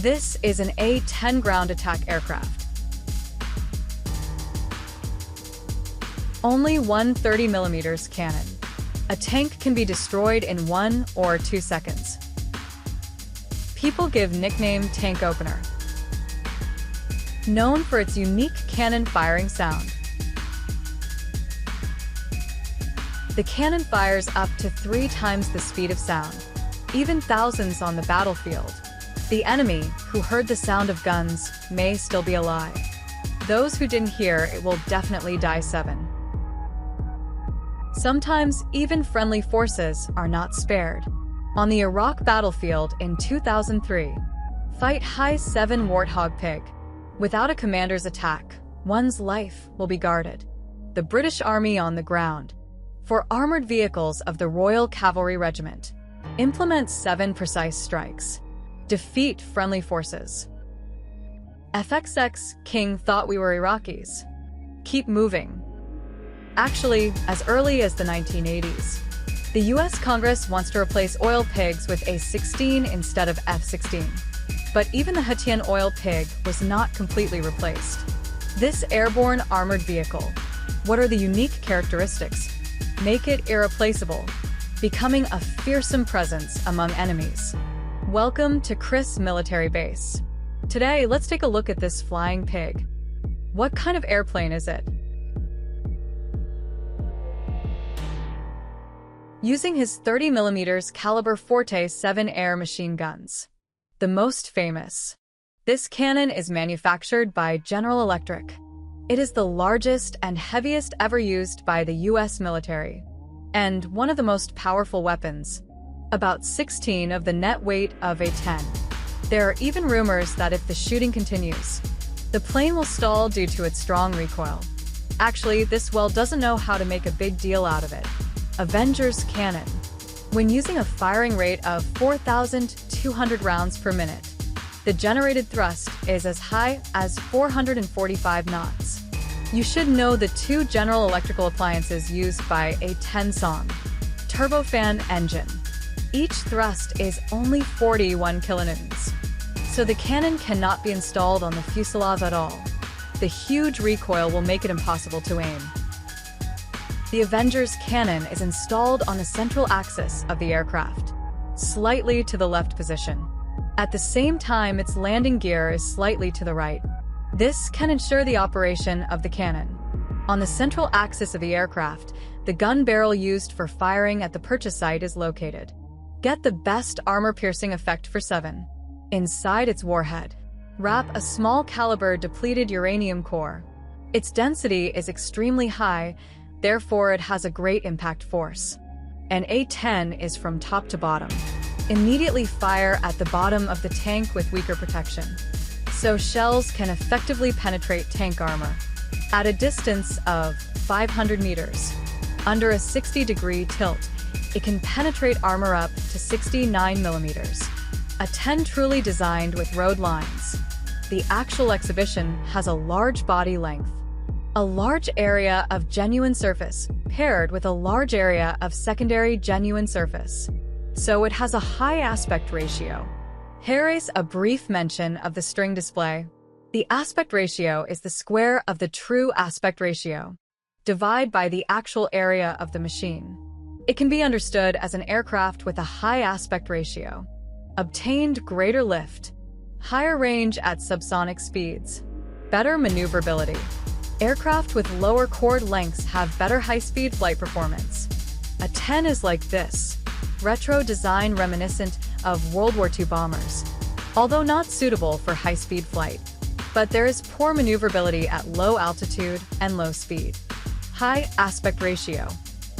This is an A-10 ground attack aircraft. Only one 30mm cannon. A tank can be destroyed in 1 or 2 seconds. People give nickname Tank Opener. Known for its unique cannon firing sound. The cannon fires up to 3 times the speed of sound, even thousands on the battlefield. The enemy, who heard the sound of guns, may still be alive. Those who didn't hear it will definitely die 7. Sometimes, even friendly forces are not spared. On the Iraq battlefield in 2003, fight Hi-7 Warthog Pig. Without a commander's attack, one's life will be guarded. The British Army on the ground. For armored vehicles of the Royal Cavalry Regiment, implement 7 precise strikes. Defeat friendly forces. FXX King thought we were Iraqis. Keep moving. Actually, as early as the 1980s, the US Congress wants to replace oil pigs with A-16 instead of F-16. But even the Hatian oil pig was not completely replaced. This airborne armored vehicle, what are the unique characteristics? Make it irreplaceable, becoming a fearsome presence among enemies. Welcome to Chris Military Base. Today, let's take a look at this flying pig. What kind of airplane is it? Using his 30mm caliber Forte 7 air machine guns. The most famous. This cannon is manufactured by General Electric. It is the largest and heaviest ever used by the US military, and one of the most powerful weapons. About 16 of the net weight of A-10. There are even rumors that if the shooting continues, the plane will stall due to its strong recoil. Actually, this doesn't know how to make a big deal out of it. Avenger's cannon. When using a firing rate of 4,200 rounds per minute, the generated thrust is as high as 445 knots. You should know the 2 general electrical appliances used by A-10 song. Turbofan engine. Each thrust is only 41 kilonewtons. So the cannon cannot be installed on the fuselage at all. The huge recoil will make it impossible to aim. The Avenger's cannon is installed on the central axis of the aircraft, slightly to the left position. At the same time, its landing gear is slightly to the right. This can ensure the operation of the cannon. On the central axis of the aircraft, the gun barrel used for firing at the purchase site is located. Get the best armor-piercing effect for 7. Inside its warhead, wrap a small caliber depleted uranium core. Its density is extremely high, therefore it has a great impact force. An A-10 is from top to bottom. Immediately fire at the bottom of the tank with weaker protection, so shells can effectively penetrate tank armor. At a distance of 500 meters, under a 60-degree tilt, it can penetrate armor up to 69 millimeters. A-10 truly designed with road lines. The actual exhibition has a large body length, a large area of genuine surface paired with a large area of secondary genuine surface. So it has a high aspect ratio. Here is a brief mention of the string display. The aspect ratio is the square of the true aspect ratio. Divide by the actual area of the machine. It can be understood as an aircraft with a high aspect ratio. Obtained greater lift. Higher range at subsonic speeds. Better maneuverability. Aircraft with lower chord lengths have better high-speed flight performance. A-10 is like this. Retro design reminiscent of World War II bombers, although not suitable for high-speed flight. But there is poor maneuverability at low altitude and low speed. High aspect ratio.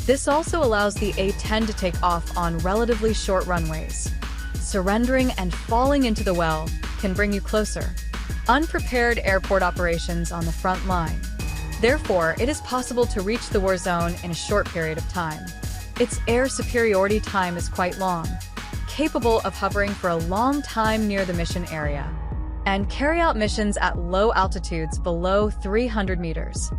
This also allows the A-10 to take off on relatively short runways. Surrendering and falling into the well can bring you closer. Unprepared airport operations on the front line. Therefore, it is possible to reach the war zone in a short period of time. Its air superiority time is quite long, capable of hovering for a long time near the mission area, and carry out missions at low altitudes below 300 meters.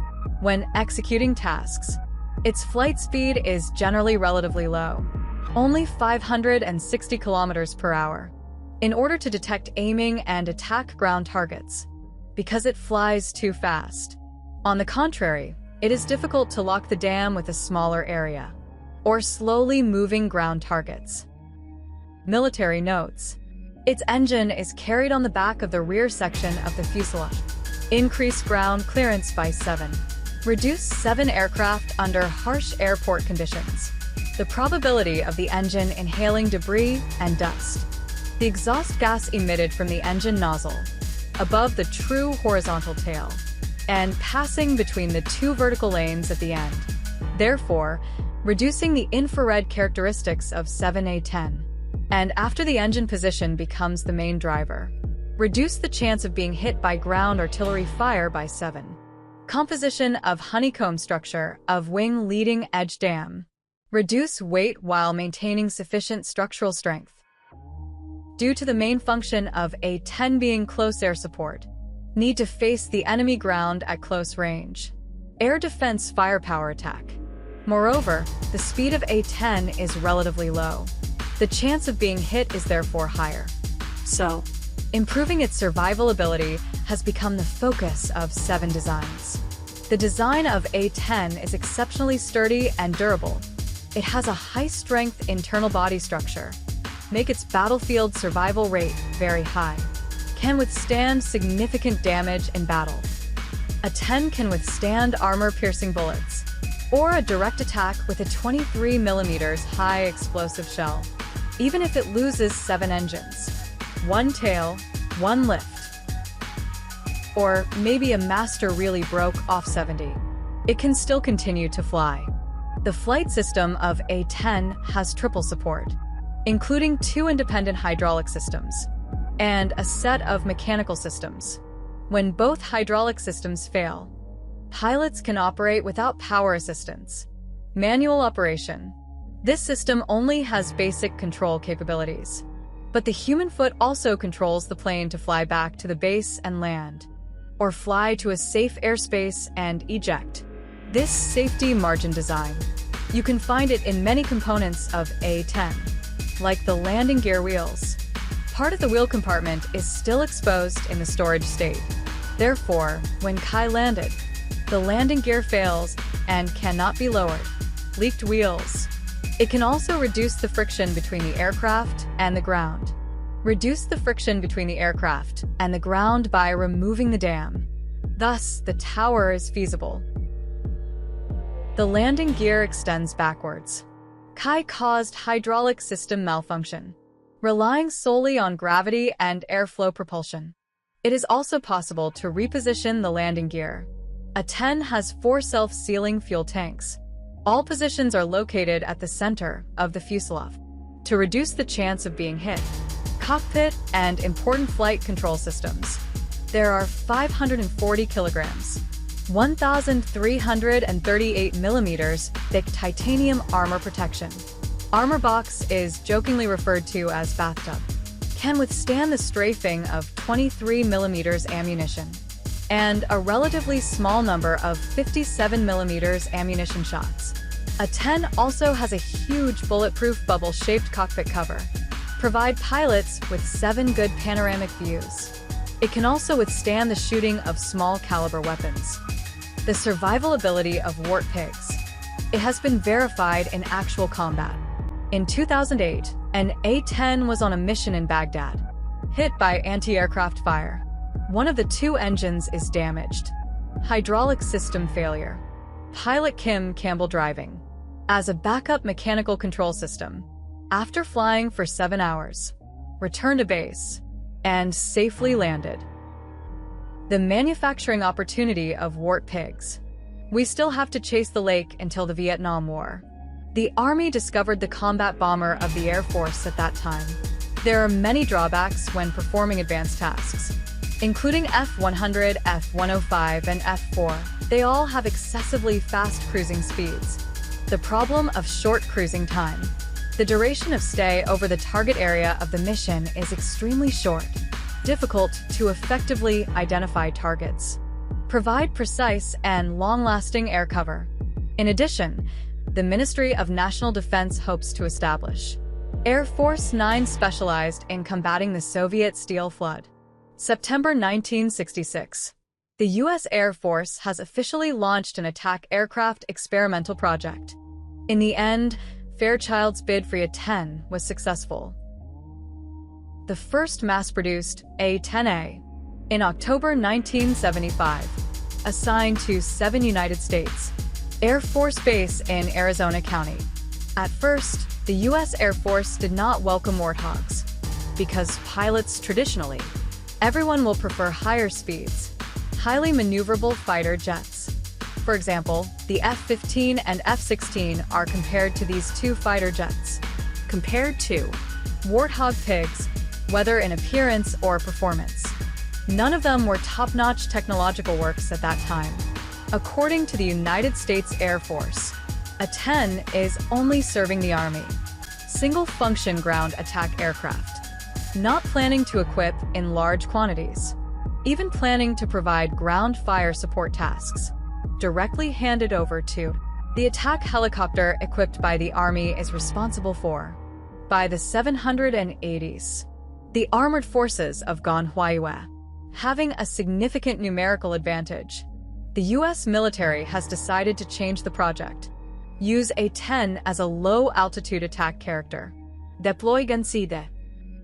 When executing tasks, its flight speed is generally relatively low, only 560 kilometers per hour. in order to detect aiming and attack ground targets, because it flies too fast. On the contrary, it is difficult to lock the dam with a smaller area, or slowly moving ground targets. Military notes. Its engine is carried on the back of the rear section of the fuselage. Increase ground clearance by 7. Reduce 7 aircraft under harsh airport conditions. The probability of the engine inhaling debris and dust. The exhaust gas emitted from the engine nozzle, above the true horizontal tail, and passing between the 2 vertical lanes at the end, therefore reducing the infrared characteristics of 7A-10. And after the engine position becomes the main driver, reduce the chance of being hit by ground artillery fire by 7. Composition of honeycomb structure of wing leading edge dam. Reduce weight while maintaining sufficient structural strength. Due to the main function of A-10 being close air support, need to face the enemy ground at close range. Air defense firepower attack. Moreover, the speed of A-10 is relatively low. The chance of being hit is therefore higher. So, improving its survivability has become the focus of 7 designs. The design of A-10 is exceptionally sturdy and durable. It has a high-strength internal body structure, make its battlefield survival rate very high, can withstand significant damage in battle. A-10 can withstand armor-piercing bullets, or a direct attack with a 23mm high explosive shell, even if it loses 7 engines, 1 tail, 1 lift, or maybe a master really broke off 70. It can still continue to fly. The flight system of A-10 has triple support, including 2 independent hydraulic systems and a set of mechanical systems. When both hydraulic systems fail, pilots can operate without power assistance. Manual operation. This system only has basic control capabilities, but the human foot also controls the plane to fly back to the base and land, or fly to a safe airspace and eject. This safety margin design, you can find it in many components of A-10, like the landing gear wheels. Part of the wheel compartment is still exposed in the storage state. Therefore, when Kai landed, the landing gear fails and cannot be lowered. Leaked wheels. It can also reduce the friction between the aircraft and the ground. Reduce the friction between the aircraft and the ground by removing the dam. Thus, the tower is feasible. The landing gear extends backwards. Kai caused hydraulic system malfunction, relying solely on gravity and airflow propulsion. It is also possible to reposition the landing gear. A-10 has 4 self-sealing fuel tanks. All positions are located at the center of the fuselage to reduce the chance of being hit. Cockpit and important flight control systems. There are 540 kilograms, 1,338 millimeters thick titanium armor protection. Armor box is jokingly referred to as bathtub. Can withstand the strafing of 23 millimeters ammunition and a relatively small number of 57mm ammunition shots. A-10 also has a huge bulletproof bubble-shaped cockpit cover, provide pilots with 7 good panoramic views. It can also withstand the shooting of small caliber weapons. The survivability of Warthogs. It has been verified in actual combat. In 2008, an A-10 was on a mission in Baghdad, hit by anti-aircraft fire. One of the 2 engines is damaged. Hydraulic system failure. Pilot Kim Campbell driving as a backup mechanical control system. After flying for 7 hours, returned to base and safely landed. The manufacturing opportunity of Warthogs. We still have to chase the lake until the Vietnam War. The Army discovered the combat bomber of the Air Force at that time. There are many drawbacks when performing advanced tasks, including F-100, F-105, and F-4. They all have excessively fast cruising speeds. The problem of short cruising time. The duration of stay over the target area of the mission is extremely short, difficult to effectively identify targets. Provide precise and long-lasting air cover. In addition, the Ministry of National Defense hopes to establish Air Force 9 specialized in combating the Soviet steel flood. September 1966. The U.S. Air Force has officially launched an attack aircraft experimental project. In the end, Fairchild's bid for A-10 was successful. The first mass-produced A-10A, in October 1975, assigned to 7 United States Air Force Base in Arizona County. At first, the U.S. Air Force did not welcome Warthogs, because pilots traditionally, everyone will prefer higher speeds, highly maneuverable fighter jets. For example, the F-15 and F-16 are compared to these two fighter jets. Compared to Warthog pigs, whether in appearance or performance. None of them were top-notch technological works at that time. According to the United States Air Force, A-10 is only serving the Army. Single-function ground attack aircraft. Not planning to equip in large quantities. Even planning to provide ground fire support tasks. Directly handed over to the attack helicopter equipped by the Army is responsible for. By the 780s, the armored forces of GAU-8, having a significant numerical advantage, the U.S. military has decided to change the project. Use A-10 as a low-altitude attack character. Deploy Gunside.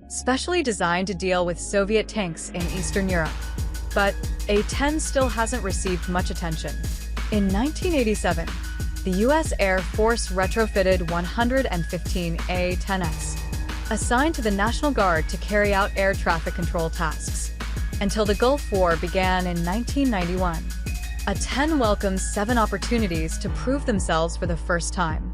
Specially designed to deal with Soviet tanks in Eastern Europe. But A-10 still hasn't received much attention. In 1987, the U.S. Air Force retrofitted 115 A-10s, assigned to the National Guard to carry out air traffic control tasks. Until the Gulf War began in 1991, A-10 welcomes 7 opportunities to prove themselves for the first time.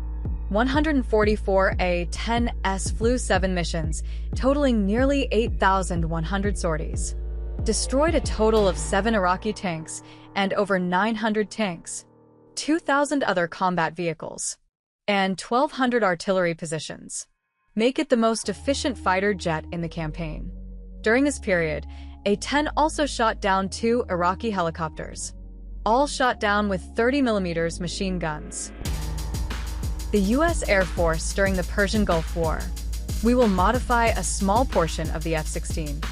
144 A-10s flew 7 missions, totaling nearly 8,100 sorties. Destroyed a total of 7 Iraqi tanks and over 900 tanks, 2,000 other combat vehicles, and 1,200 artillery positions. Make it the most efficient fighter jet in the campaign. During this period, A-10 also shot down 2 Iraqi helicopters, all shot down with 30mm machine guns. The U.S. Air Force during the Persian Gulf War. We will modify a small portion of the F-16.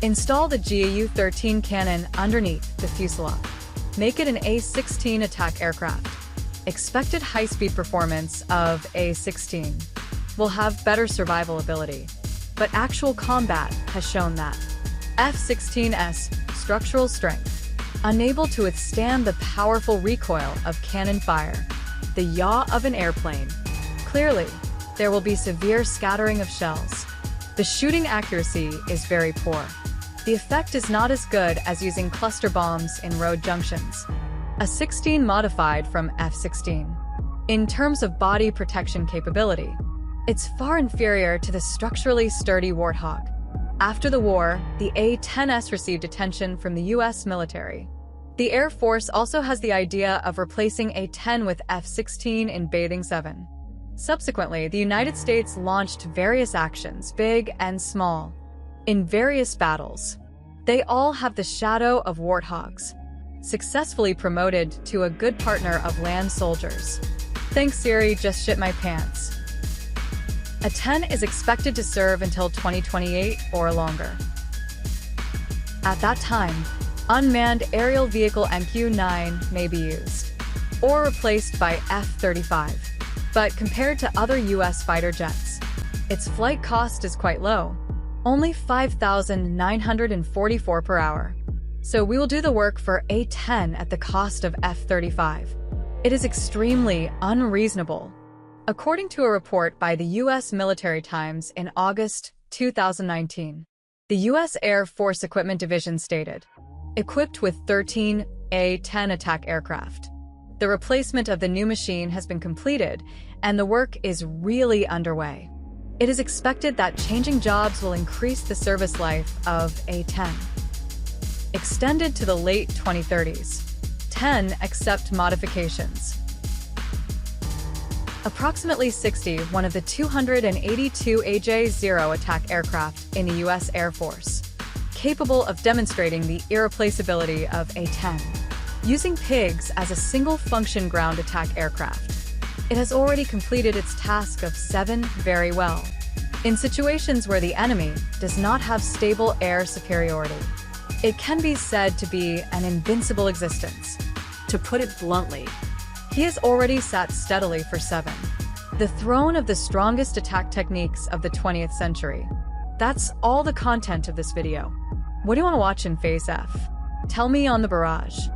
Install the GAU-13 cannon underneath the fuselage. Make it an A-16 attack aircraft. Expected high-speed performance of A-16 will have better survivability, but actual combat has shown that F-16's structural strength, unable to withstand the powerful recoil of cannon fire, the yaw of an airplane. Clearly, there will be severe scattering of shells. The shooting accuracy is very poor. The effect is not as good as using cluster bombs in road junctions. A-16 modified from F-16. In terms of body protection capability, it's far inferior to the structurally sturdy Warthog. After the war, the A-10s received attention from the U.S. military. The Air Force also has the idea of replacing A-10 with F-16 in Bathing 7. Subsequently, the United States launched various actions, big and small, in various battles. They all have the shadow of Warthogs, successfully promoted to a good partner of land soldiers. Thanks Siri, just shit my pants. A-10 is expected to serve until 2028 or longer. At that time, unmanned aerial vehicle MQ-9 may be used, or replaced by F-35. But compared to other U.S. fighter jets, its flight cost is quite low, only $5,944 per hour. So we will do the work for A-10 at the cost of F-35. It is extremely unreasonable. According to a report by the U.S. Military Times in August 2019, the U.S. Air Force Equipment Division stated, equipped with 13 A-10 attack aircraft. The replacement of the new machine has been completed, and the work is really underway. It is expected that changing jobs will increase the service life of A-10. Extended to the late 2030s. 10 accept modifications. Approximately 60, one of the 282 AJ-0 attack aircraft in the U.S. Air Force, capable of demonstrating the irreplaceability of A-10, using pigs as a single-function ground attack aircraft. It has already completed its task of 7 very well. In situations where the enemy does not have stable air superiority, it can be said to be an invincible existence. To put it bluntly, he has already sat steadily for 7. The throne of the strongest attack techniques of the 20th century. That's all the content of this video. What do you want to watch in Phase F? Tell me on the barrage.